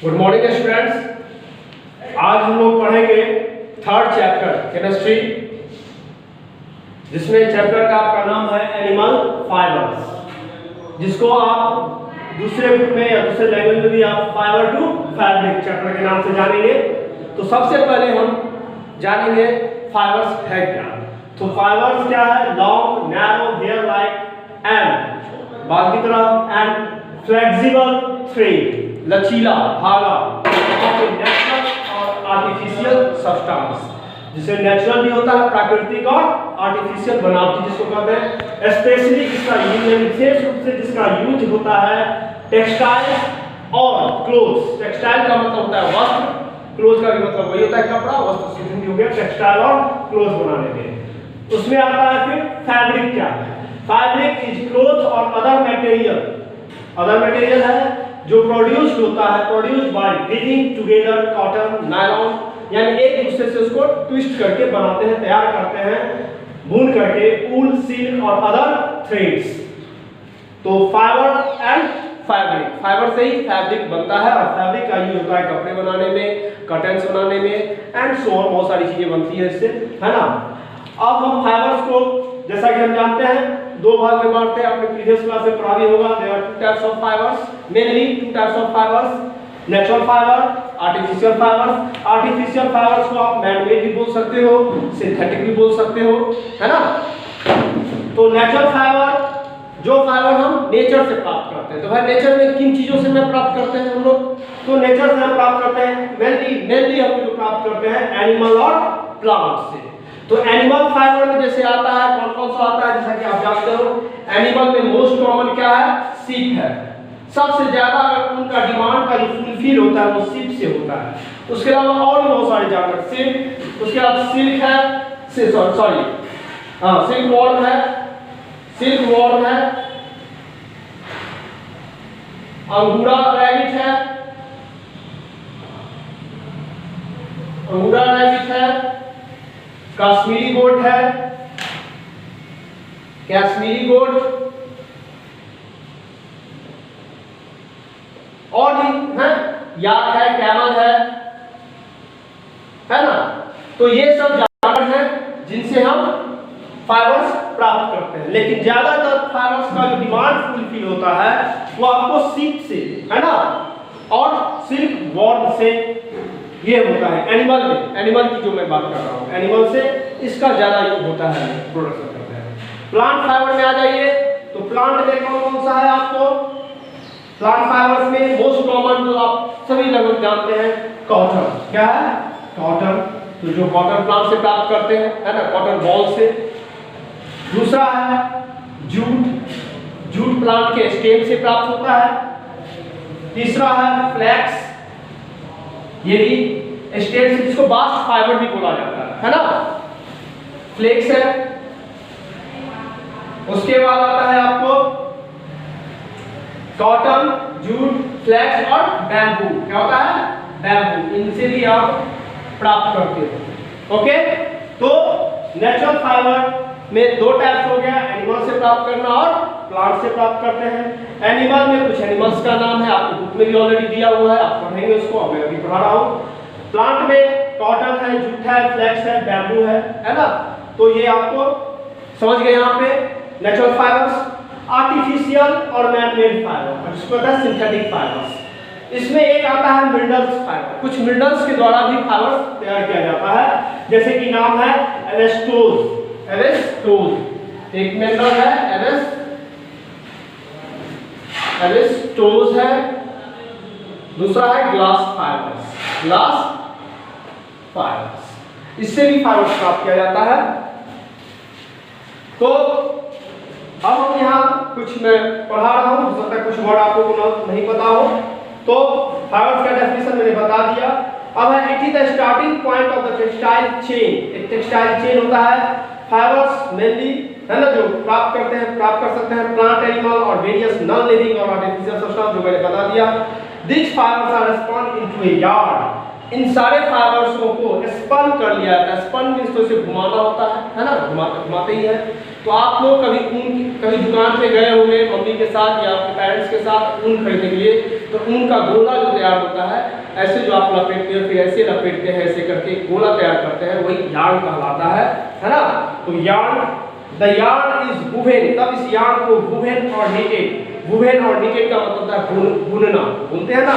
Good morning students. आज हम लोग पढ़ेंगे थर्ड चैप्टर केमिस्ट्री, जिसमें चैप्टर का आपका नाम है एनिमल फाइबर्स, जिसको आप दूसरे बुक में या दूसरे लैंग्वेज में भी आप फाइबर टू फैब्रिक चैप्टर के नाम से जानेंगे। तो सबसे पहले हम जानेंगे फाइबर्स है क्या। तो फाइबर्स क्या है? Long narrow hair like and बाल की तरह एंड फ्लेक्सिबल थ्रेड, लचीला धागा, नेचुरल और आर्टिफिशियल सब्सटेंस, जिसे नेचुरल भी होता है प्राकृतिक और आर्टिफिशियल बनावटी जिसको कहते हैं। स्पेशली इसका यूज विशेष रूप से जिसका यूज होता है टेक्सटाइल और क्लोथ्स। टेक्सटाइल का मतलब होता है वस्त्र, क्लोथ का भी मतलब वही होता है कपड़ा, वस्त्र से हिंदी हो गया टेक्सटाइल और क्लोथ बनाने में। उसमें आता है फिर फैब्रिक क्या है? फैब्रिक इज क्लोथ और अदर मटेरियल है जो प्रोड्यूस्ड होता है, produced by weaving together cotton nylon, यानी एक दूसरे से उसको ट्विस्ट करके बनाते हैं, तैयार करते हैं, बुन करके ऊल, सिल्क और अदर थ्रेड्स। तो फाइबर एंड फैब्रिक, फाइबर से ही फैब्रिक बनता है और फैब्रिक का यूज होता है कपड़े बनाने में, कर्टन्स बनाने में एंड सो ऑन, बहुत सारी चीजें बनती है इससे, है ना। अब हम फाइबर्स को जैसा कि हम जानते हैं दो भाग में बांटते हैं, आपने प्रीवियस क्लास में पढ़ा भी होगा। There are two types of fibres, mainly two types of fibres, natural fibre, artificial fibres. Artificial fibres को आप मैन मेड भी बोल सकते हो, सिंथेटिक भी बोल सकते हो, है ना। तो नेचुरल फाइबर, जो फाइबर हम नेचर से प्राप्त करते हैं। तो भाई नेचर में किन चीजों से मैं प्राप्त करते हैं हम लोग? तो नेचर से हम प्राप्त करते हैं मेनली हम लोग प्राप्त करते हैं एनिमल और प्लांट से। तो एनिमल फाइबर में जैसे आता है कौन कौन सा आता है, जैसा कि आप जानते हो एनिमल में मोस्ट कॉमन क्या है? सीप है। सबसे ज्यादा अगर उनका डिमांड का जो फुलफिल होता है वो सीप से होता है। उसके अलावा और भी बहुत सारे जानवर, सीप, उसके बाद सिल्क है, सिल्क वॉर्म है, अंगूरा रैबिट है, कश्मीरी गोट है, और भी है, याक है, कैमल है ना। तो ये सब जानवर हैं जिनसे हम फाइबर्स प्राप्त करते हैं। लेकिन ज्यादातर फाइबर्स का जो डिमांड फुलफिल होता है वो आपको सीप से, है ना, और सिल्क वॉर्म से ये होता है। एनिमल की जो मैं बात कर रहा हूँ, एनिमल से इसका ज्यादा यूज होता है, प्रोडक्शन करते हैं। प्लांट फाइबर में आ जाइए, तो प्लांट में कौन कौन सा है आपको? प्लांट फाइबर्स में मोस्ट कॉमन जो आप सभी लगभग जानते हैं कॉटन। क्या है? कॉटन। तो जो कॉटन प्लांट से प्राप्त करते हैं, है ना, कॉटन बॉल से। दूसरा है जूट प्लांट के स्टेम से प्राप्त होता है। तीसरा है फ्लैक्स, ये भी स्टेम से, जिसको बास्ट फाइबर भी बोला जाता है ना, फ्लेक्स है। उसके बाद आता है आपको कॉटन, जूट, फ्लैक्स और बैम्बू। क्या होता है? बैम्बू। इनसे भी आप प्राप्त करते हो। ओके, तो नेचुरल फाइबर में दो टाइप्स हो गया, एनिमल से प्राप्त करना और प्लांट से प्राप्त करते हैं। एनिमल में कुछ एनिमल्स का नाम है, आपको बुक में भी ऑलरेडी दिया हुआ है, आप पढ़ेंगे उसको, मैं अभी पढ़ा रहा हूँ। प्लांट में कॉटन है, जूट है, फ्लैक्स है, बैम्बू है ना। तो ये आपको समझ गए यहाँ पे नेचुरल फाइबर्स, आर्टिफिशियल और मैन मेड फाइबर, जिसको कहते हैं सिंथेटिक फाइबर्स। इसमें एक आता है मिनरल्स फाइबर, कुछ मिनरल्स के द्वारा भी फाइबर तैयार किया जाता है, जैसे कि नाम है एवेस्टोज। एक मिनरल है एवेस्टोज है, दूसरा है ग्लास फाइबर्स। इससे भी फाइबर्स प्राप्त किया जाता है। तो अब हम यहाँ कुछ मैं पढ़ा रहा हूँ, हो सकता है कुछ वर्ड आपको नहीं पता हो, तो फाइबर्स का डेफिनेशन मैंने बता दिया। अब है it is the starting point of the textile chain. एक टेक्सटाइल चेन होता है। फाइबर्स मेनली, है ना, जो प्राप्त कर सकते हैं प्लांट, एनिमल और वेरियस नॉन लिविंग और आर्टिफिशियल सब्सटेंस, जो मैंने बता दिया। This fibers are spun into a yarn. इन सारे फाइबर्स को स्पन कर लिया जाता है। स्पन मींस तो इसे घुमाना होता है ना, घुमाते ही है। तो आप लोग कभी दुकान पे गए होंगे मम्मी के साथ या आपके पेरेंट्स के साथ ऊन खरीदने के लिए, तो ऊन का गोला जो तैयार होता है, ऐसे जो आप लपेटते हैं फिर ऐसे लपेटते हैं, ऐसे करके गोला तैयार करते हैं, वही यार्न कहलाता है ना। तो yarn, the yarn is woven, तब इस यार्न को वुवेन और नीटेड, वुवेन और नीटेड का मतलब होता है बुनना, बुनते हैं ना,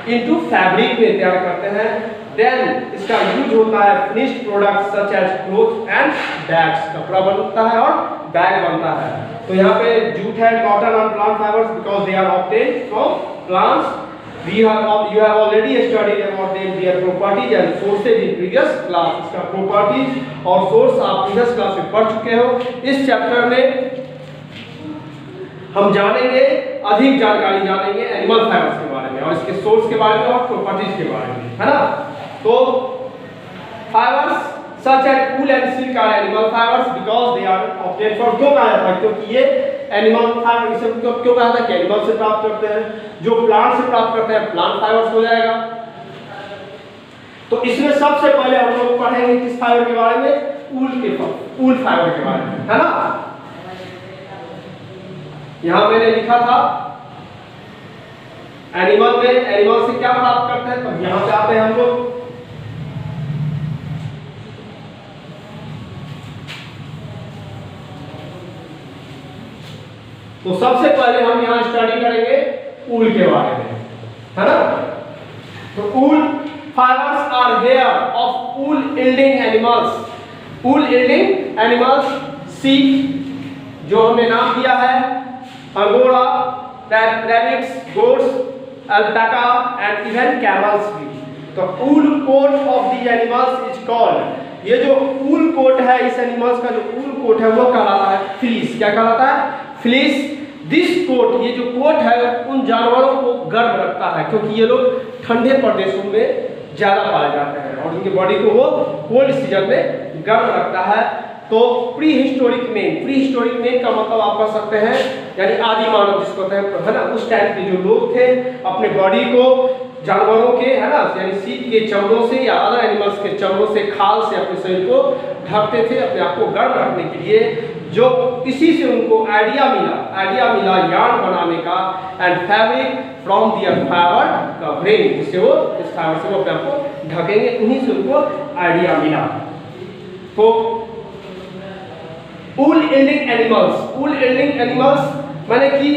इनटू फैब्रिक में तैयार करते हैं। देन इसका यूज होता है finished product such as cloth and bags, कपड़ा बनता है और बैग बनता है। तो यहाँ पे जूट है, कॉटन और plant fibres because they are obtained from plants. you have already studied about their properties and sources in previous class। इसका properties और source आप previous class में पढ़ चुके हो। इस चैप्टर में हम जानेंगे, अधिक जानकारी जानेंगे एनिमल फाइबर्स के बारे में और इसके सोर्स के बारे में और प्रॉपर्टीज के बारे में, है ना। तो fibres such as wool and silk are animal fibres because they are obtained from, क्यों कहा जाता है, क्योंकि ये एनिमल फाइबर, इसे क्यों कहा जाता है कि एनिमल से प्राप्त करते हैं, जो प्लांट से प्राप्त करते हैं प्लांट फाइबर्स हो जाएगा। तो इसमें सबसे पहले हम लोग पढ़ेंगे किस फाइबर के बारे में, ऊल फाइबर के बारे में, है ना। यहां मैंने लिखा था एनिमल में, एनिमल से क्या प्राप्त करते हैं, तो यहां पे आते हैं हम लोग। तो सबसे पहले हम यहां स्टडी करेंगे ऊल के बारे में, है ना। तो wool fibers are hair of wool yielding animals, wool yielding animals, sheep जो हमने नाम दिया है, angora, rabbits, goats, alpaca and even camels भी। तो wool coat of the animals is called, ये जो ऊल कोट है इस एनिमल्स का, जो ऊल कोट है वो कहलाता है फ्लीस। क्या कहलाता है, फ्लीस। दिस कोट, ये जो कोट है उन जानवरों को गर्म रखता है क्योंकि ये लोग ठंडे प्रदेशों में ज्यादा पाए जाते हैं और उनकी बॉडी को वो कोल्ड सीजन में गर्म रखता है। तो प्री हिस्टोरिक मेन का मतलब आप कह सकते हैं यानी आदि मानव जिसको कहते हैं, है ना, उस टाइप के जो लोग थे अपने बॉडी को जानवरों के, है ना, यानी सीप के चमड़ों से या अदर एनिमल्स के चमड़ों से, खाल से अपने शरीर को ढकते थे अपने आप को गर्म रखने के लिए। जो इसी से उनको आइडिया मिला यार्न बनाने का and fabric from their fibre covering, जिससे वो इस फाइबर से वो अपने आप को ढकेंगे, उन्हीं से उनको आइडिया मिला। तो ऊल यील्डिंग एनिमल्स माने कि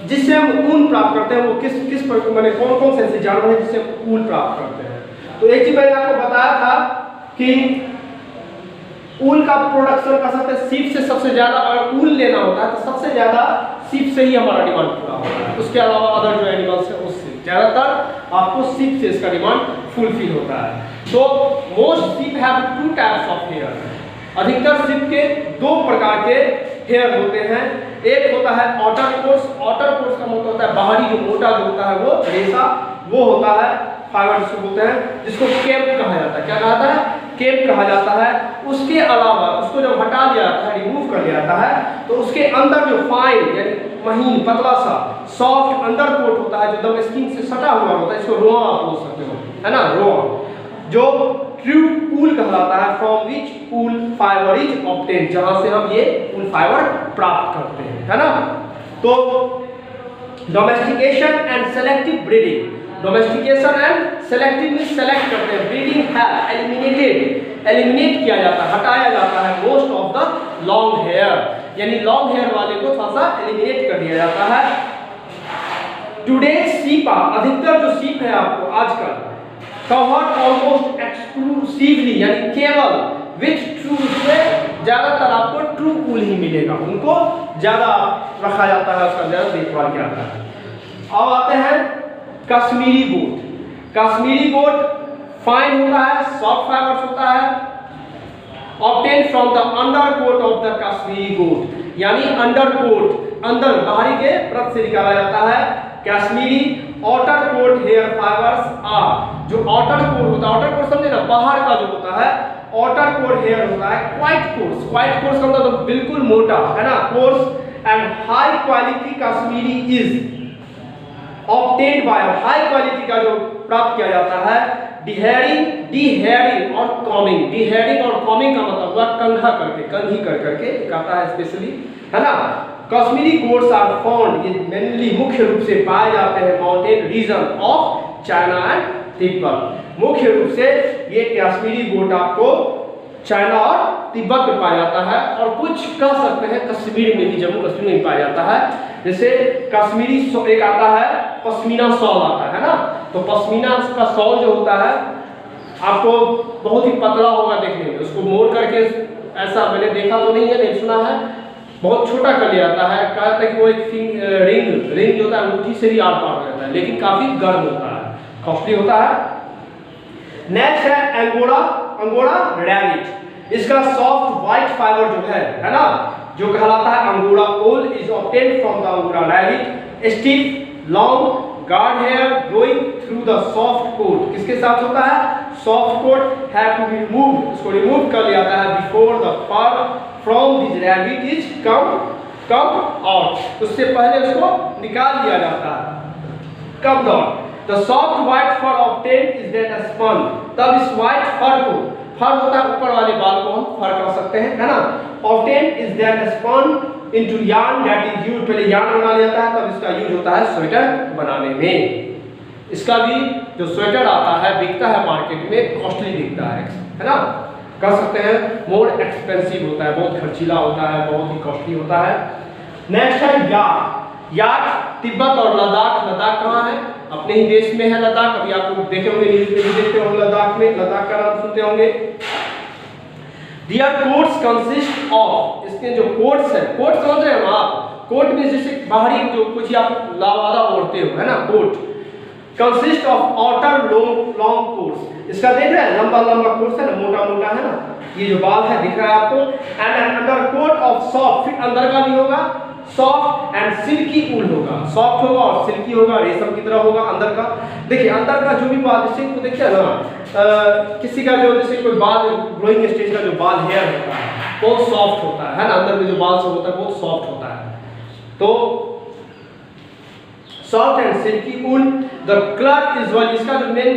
जिससे हम ऊन प्राप्त करते हैं वो किस माने कौन से ऐसे जानवर हैं जिससे हम ऊन प्राप्त करते हैं। तो एक चीज मैंने आपको बताया था कि ऊल का प्रोडक्शन का सकते सीप से सबसे ज्यादा, अगर ऊल लेना होता है तो सबसे ज्यादा सीप से ही हमारा डिमांड पूरा होता है। उसके अलावा अदर जो एनिमल्स है उससे ज्यादातर आपको सीप से इसका डिमांड फुलफिल होता है। तो मोस्ट सीप हैव 2 टाइप्स ऑफ हेयर, अधिकतर सीप के 2 प्रकार के हेयर होते हैं। एक होता है आउटर कोर्स का मतलब होता है बाहरी जो मोटा जो होता है वो रेशा, वो होता है फाइबर जिसको बोलते हैं, जिसको केप कहा जाता है। क्या कहता है, केप कहा जाता है। उसके अलावा उसको जब हटा दिया जाता है, रिमूव कर दिया जाता है, तो उसके अंदर जो फाइन यानी महीन पतला सा सॉफ्ट अंडर कोट होता है जो एकदम स्किन से सटा हुआ होता है, इसको रोआ आप बोल सकते हो, है ना, रोआ, जो ट्रू ऊल कहलाता है, from which wool fibre is obtained, जहां से हम ये ऊल फाइबर प्राप्त करते हैं, है ना। तो domestication and selective breeding, domestication and selective में सेलेक्ट करते हैं, ब्रीडिंग है एलिमिनेट किया जाता है, हटाया जाता है most of the long hair, यानी लॉन्ग हेयर वाले को थोड़ा सा एलिमिनेट कर दिया जाता है। टुडे सीप, अधिकतर जो सीप है आपको आजकल कवर्ड ऑलमोस्ट एक्सक्लूसिवली यानी केवल विथ ट्रू, में ज्यादातर आपको ट्रू ऊल ही मिलेगा, उनको ज्यादा रखा जाता है, उसका ज्यादा देखभाल किया जाता है। अब आते हैं Kashmiri goat. Kashmiri goat fine होता है, सॉफ्ट फाइबर्स होता है, obtain from the under coat of the Kashmiri goat, यानी अंडर कोट अंदर बाहरी के परत से निकाला जाता है। Kashmiri outer coat hair fibres are, जो आउटर कोट होता है, आउटर कोट समझे ना, बाहर का जो होता है आउटर कोट हेयर होता है क्वाइट कोर्स का मतलब बिल्कुल मोटा, है ना, course and high quality Kashmiri is obtained by, high quality का जो प्राप्त किया जाता है डीहेयरिंग और कॉमिंग। डीहेयरिंग और कॉमिंग का मतलब हुआ कंघा करके, कंघी कर करके कहता है स्पेशली, है ना, कश्मीरी गोट्स आर फाउंड, ये मेनली मुख्य रूप से पाए जाते हैं mountain region of China and Tibet. मुख्य रूप से ये कश्मीरी गोट आपको चाइना और तिब्बत में पाया जाता है, और कुछ कह सकते हैं कश्मीर में भी, जम्मू कश्मीर में पाया जाता है। जैसे कश्मीरी एक आता है पश्मीना शॉल आता है ना, तो पश्मीना का शॉल जो होता है आपको बहुत ही पतला होगा देखने में, उसको मोड़ करके ऐसा मैंने देखा तो नहीं है, नहीं सुना है, बहुत छोटा कर लिया जाता है। कहता है कि वो एक रिंग जो होता है अंगूठी से भी आर पार हो जाता है, लेकिन काफी गर्म होता है, कॉस्टली होता है। नेक्स्ट है अंगोरा रैबिट। इसका सॉफ्ट व्हाइट फाइबर जो है ना, जो कहलाता है angora wool, is obtained from the angora rabbit. Stiff long guard hair growing through the soft coat, किसके साथ होता है, soft coat have to be removed, इसको रिमूव कर लिया जाता है before the fur from this rabbit is come out, उससे पहले उसको निकाल दिया जाता है, come down. The soft white for obtained is then spun, तब इस व्हाइट फर को, फर होता है ऊपर वाले बाल को हम फर कह सकते हैं, है ना, obtained is then spun into yarn that is used, पहले यार्न बना लिया जाता है, तब इसका यूज होता है स्वेटर बनाने में। इसका भी जो स्वेटर आता है बिकता है मार्केट में, कॉस्टली बिकता है ना, कह सकते हैं मोर एक्सपेंसिव होता है, बहुत खर्चीला होता है, बहुत ही कॉस्टली होता है। नेक्स्ट है याक, तिब्बत और लद्दाख। लद्दाख कहाँ है, अपने ही देश में है लद्दाख, अभी आप लोग देखे होंगे न्यूज़ में भी देखते होंगे लद्दाख में, लद्दाख का नाम सुनते होंगे। Their coats consist of, इसके जो कोट्स है, कोट समझ रहे हो आप, कोट में जैसे बाहरी जो कुछ आप लावादा ओढ़ते हो, है ना, coat consist of outer long coats, इसका देख रहे हैं लंबा कोट्स है ना, मोटा है ना, ये जो बाल है दिख रहा है आपको, and an under coat of soft, फिर अंदर का भी होगा सॉफ्ट एंड सिल्की ऊल होगा, सॉफ्ट होगा और सिल्की होगा, रेशम की तरह होगा अंदर का। देखिए अंदर का जो भी बाल, जैसे को देखिए ना, किसी का जो जैसे कोई बाल ग्रोइंग स्टेज का जो बाल हेयर होता है बहुत सॉफ्ट होता है ना, अंदर में जो बाल सब होता है बहुत सॉफ्ट होता है, तो soft and silkie wool. The colour is one, इसका जो मेन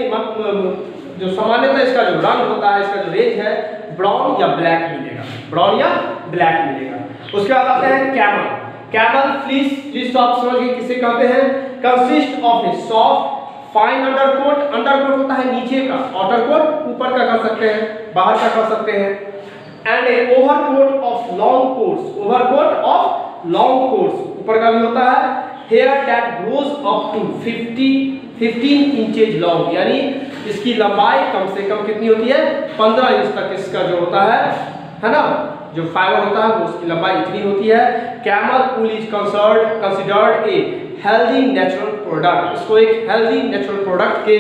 जो सामान्यतः इसका जो रंग होता है, इसका जो रेंज है ब्राउन या ब्लैक मिलेगा, ब्राउन या ब्लैक मिलेगा। उसके बाद आते हैं कैमल फ्लीस तो आप समझ गए किसे कहते हैं, consist of A soft fine undercoat होता है नीचे का, आउटर कोट ऊपर का कर सकते हैं, बाहर का कर सकते हैं, and a overcoat of long coats, ऊपर का भी होता है, hair that grows up to 15 inches long, यानी इसकी लंबाई कम से कम कितनी होती है, 15 इंच तक इसका जो होता है ना, जो फाइबर होता है वो उसकी लंबाई इतनी होती है। Camel wool is considered a healthy natural product, इसको एक हेल्दी नेचुरल प्रोडक्ट के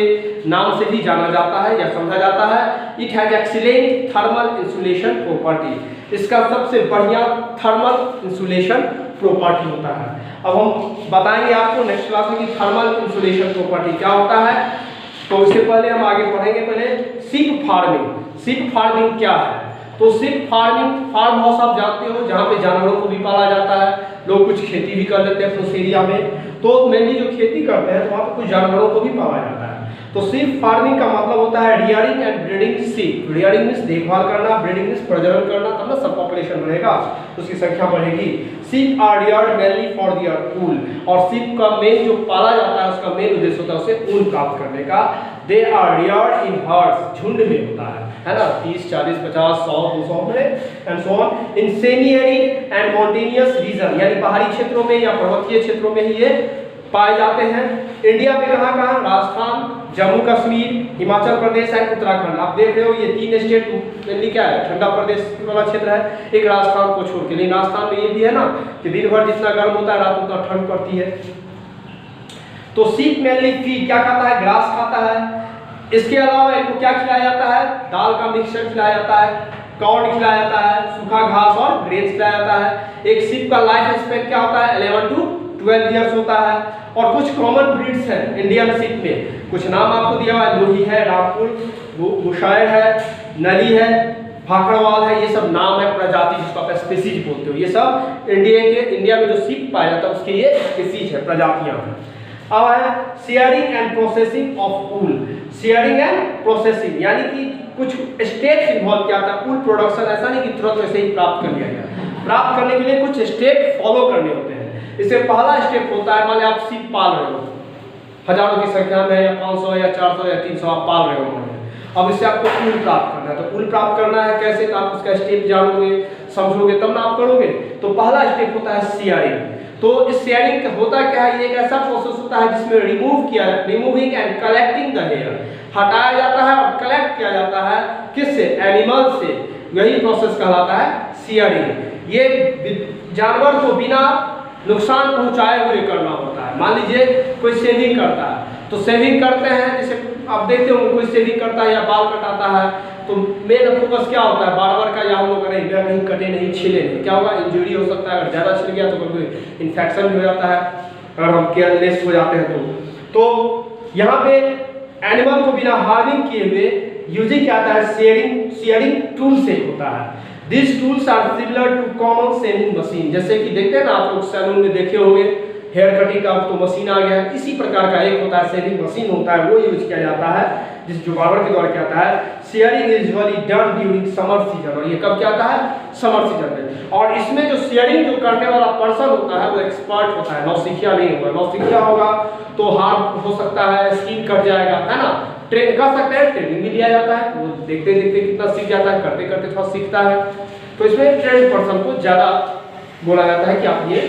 नाम से भी जाना जाता है या समझा जाता है। It has excellent thermal insulation property, इसका सबसे बढ़िया थर्मल इंसुलेशन प्रॉपर्टी होता है। अब हम बताएंगे आपको नेक्स्ट क्लास में कि थर्मल इंसुलेशन प्रॉपर्टी क्या होता है, तो उससे पहले हम आगे पढ़ेंगे। पहले सीप फार्मिंग क्या है, तो सिर्फ फार्म हाउस आप जानते हो जहाँ पे जानवरों को भी पाला जाता है, लोग कुछ खेती भी कर लेते हैं उस एरिया में, तो मेनली जो खेती करते हैं तो वहाँ पे कुछ जानवरों को भी पाला जाता है। तो सिर्फ फार्मिंग का मतलब होता है रियरिंग एंड ब्रीडिंग सीप, रियरिंग मींस देखभाल करना, ब्रीडिंग मींस प्रजनन करना, तब ना सब पॉपुलेशन बढ़ेगा, उसकी संख्या बढ़ेगी। Sheep are reared mainly for their wool, और सीप का मेन जो पाला जाता है उसका मेन उद्देश्य होता है उसे ऊन प्राप्त करने का। They are reared in herds, झुंड में होता है ना, 30, 40, 50, 100, 200 में and so on, in semi arid and mountainous region, यानी पहाड़ी क्षेत्रों में या पर्वतीय क्षेत्रों में ही ये पाए जाते हैं। इंडिया में कहाँ राजस्थान, जम्मू कश्मीर, हिमाचल प्रदेश एंड उत्तराखंड, आप देख रहे हो ये 3 स्टेट मेनली क्या है, ठंडा प्रदेश वाला क्षेत्र है, एक राजस्थान को छोड़ के। लेकिन राजस्थान में ये भी है ना कि दिन भर जितना गर्म होता है रात उतना ठंड पड़ती है। तो सीप मेनली फीड क्या खाता है, ग्रास खाता है। इसके अलावा इनको क्या खिलाया जाता है, दाल का मिक्सचर खिलाया जाता है, कॉर्न खिलाया जाता है, सूखा घास और ग्रेन्स खिलाया जाता है। एक सीप का लाइफ स्पैन क्या होता है, 11 to 12 ईयर्स होता है। और कुछ कॉमन ब्रीड्स हैं इंडियन सीप में, कुछ नाम आपको दिया हुआ है, लोही है, रामपुर, बुशायर है, नली है, भाखड़वाल है, ये सब नाम है प्रजाति जिसको आप स्पीसीज बोलते हो। ये सब इंडिया में जो सीप पाया जाता है उसके ये स्पीसीज है, प्रजातियां हैं। अब है sharing and processing of wool, sharing and processing यानी कि कुछ स्टेप्स इन्वॉल्व किया था वूल प्रोडक्शन, ऐसा नहीं कि तुरंत वैसे ही प्राप्त कर लिया गया। प्राप्त करने के लिए कुछ स्टेप फॉलो करने होते हैं। इससे पहला स्टेप होता है, मान लीजिए आप सीप पाल रहे हो, हजारों की संख्या में या 500 या 400 या 300 आप पाल रहे हो। अब इससे आपको ऊल प्राप्त करना है, तो ऊल प्राप्त करना है कैसे, तो आप उसका स्टेप जानोगे समझोगे तब ना आप करोगे। तो पहला स्टेप होता है शेयरिंग। तो इस शेयरिंग का होता क्या है, ये एक ऐसा प्रोसेस होता है जिसमें removing and collecting the hair, हटाया जाता है और कलेक्ट किया जाता है किससे, एनिमल से। यही प्रोसेस कहलाता है शेयरिंग। ये जानवर को बिना नुकसान पहुंचाए हुए करना होता है। मान लीजिए कोई शेविंग करता है, तो शेविंग करते हैं, जैसे आप देखते हो कोई शेविंग करता है या बाल कटाता है, तो मेन फोकस क्या होता है, बार का, या हम लोग कहीं कटे नहीं छिले नहीं, क्या होगा, इंजरी हो सकता है। अगर ज़्यादा छिल गया तो कोई इन्फेक्शन भी हो जाता है, अगर हम केयरलेस हो जाते हैं तो यहाँ पे एनिमल को बिना हार्मिंग किए हुए यूजिंग क्या आता है, शेयरिंग टूल से होता है। These tools are similar to common shaving machine। जैसे कि देखते हैं ना आप लोग सैलून में देखे होंगे, हेयर कटिंग का तो मशीन आ गया है, इसी प्रकार का एक होता है शेविंग मशीन होता है, वो यूज किया जाता है जिस जो बार्बर के द्वारा क्या आता है। Sharing is usually done during summer season, और ये कब क्या आता है, समर सीजन में। और इसमें जो शेयरिंग जो करने वाला पर्सन होता है वो एक्सपर्ट होता है, नौसिखिया नहीं होगा। नौसिखिया होगा तो हार्म हो सकता है, स्किन कट जाएगा, है ना। ट्रेन कर सकते हैं, ट्रेनिंग भी दिया जाता है, वो देखते देखते कितना सीख जाता है, करते करते थोड़ा सीखता है। तो इसमें ट्रेन पर्सन को ज़्यादा बोला जाता है कि आप ये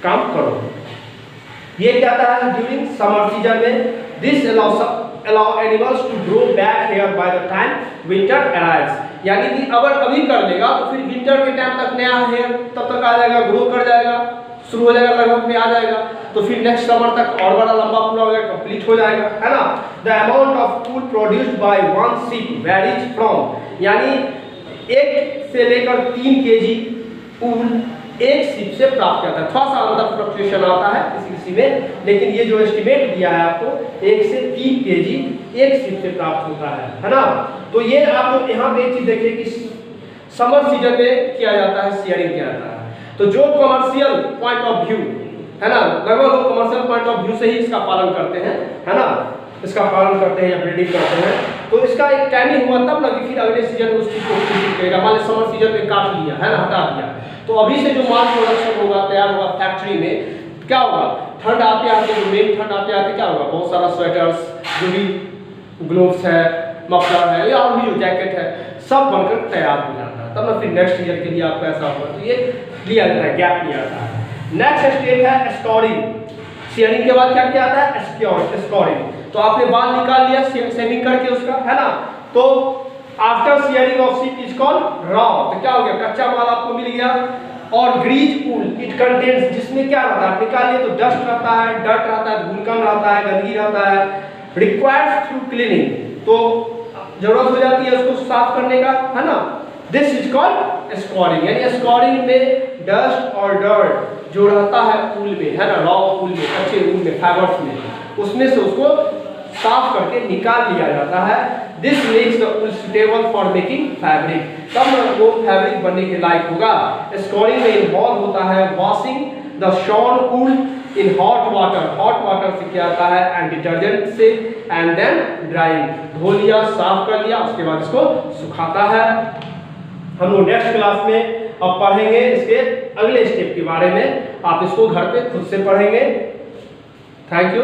काम करो। ये क्या आता है ड्यूरिंग समर सीजन में। This allow animals to grow back hair by the time winter arrives. यानी कि अगर अभी कर लेगा तो फिर विंटर के टाइम तक नया हेयर तब तक आ जाएगा, ग्रो कर जाएगा, शुरू हो जाएगा, लगभग में आ जाएगा, तो फिर नेक्स्ट समर तक और बड़ा लंबा पूरा हो जाएगा, कंप्लीट हो जाएगा, है ना। The amount of wool produced by one sheep varies from, यानी 1 से लेकर 3 केजी ऊन एक शीप से प्राप्त करता है। थोड़ा सा अंदर फ्लक्चुएशन आता है किसी में, लेकिन ये जो एस्टिमेट दिया है आपको 1 से 3 केजी एक शीप से प्राप्त होता है ना। तो ये आप लोग यहाँ पे एक चीज देखिए कि समर सीजन में किया जाता है, शेयरिंग किया जाता है। तो जो कमर्शियल पॉइंट ऑफ व्यू है ना, लगभग लोग कमर्शियल पॉइंट ऑफ व्यू से ही इसका पालन करते हैं, है ना, इसका पालन करते हैं या ब्रीडिंग करते हैं। तो इसका एक टाइमिंग हुआ तब लगी, फिर अगले सीजन में उस चीज को करेगा। मान लीजिए समर सीजन में काट लिया है ना, हटा दिया, तो अभी से जो माल प्रोडक्शन होगा, तैयार होगा फैक्ट्री में, क्या होगा, ठंड आते आते, जो मेन ठंड आते आते क्या होगा, बहुत सारा स्वेटर्स, जो भी ग्लोव्स है, मफलर है या और भी जो जैकेट है, सब बनकर तैयार हो जाता है। तब ना फिर नेक्स्ट ईयर के लिए आपको ऐसा होगा, तो ये लिया जाता है, गैप लिया जाता है। नेक्स्ट स्टेप है स्कोरिंग। शेयरिंग के बाद क्या किया जाता है, स्कोरिंग। तो आपने बाल निकाल लिया शेविंग करके उसका, है ना। तो after sharing of sheep is called raw. तो क्या हो गया, कच्चा माल आपको मिल गया। और ग्रीज ऊल इट कंटेन्स, जिसमें क्या रहता है, निकालिए तो डस्ट रहता है, डर्ट रहता है, धूलकण रहता है, गंदगी रहता है। रिक्वायर्ड थ्रू क्लीनिंग, तो जरूरत हो जाती है उसको साफ करने का, है ना। This is called scoring. यानी स्कोरिंग में डस्ट और डर्ट जो रहता है ऊल में, है ना, रॉ ऊल में, कच्चे ऊल में, फाइबर्स में, उसमें से उसको साफ करके निकाल लिया जाता है। This makes the wool suitable for making fabric, तब वो फैब्रिक बनने के लायक होगा। स्कोरिंग में इन्वॉल्व होता है washing the shorn wool in hot water. Hot water से क्या आता है, एंड डिटर्जेंट से, एंड देन ड्राइंग, धो लिया, साफ कर लिया, उसके बाद इसको सुखाता है। हम लोग नेक्स्ट क्लास में अब पढ़ेंगे इसके अगले स्टेप के बारे में। आप इसको घर पे खुद से पढ़ेंगे। Thank you.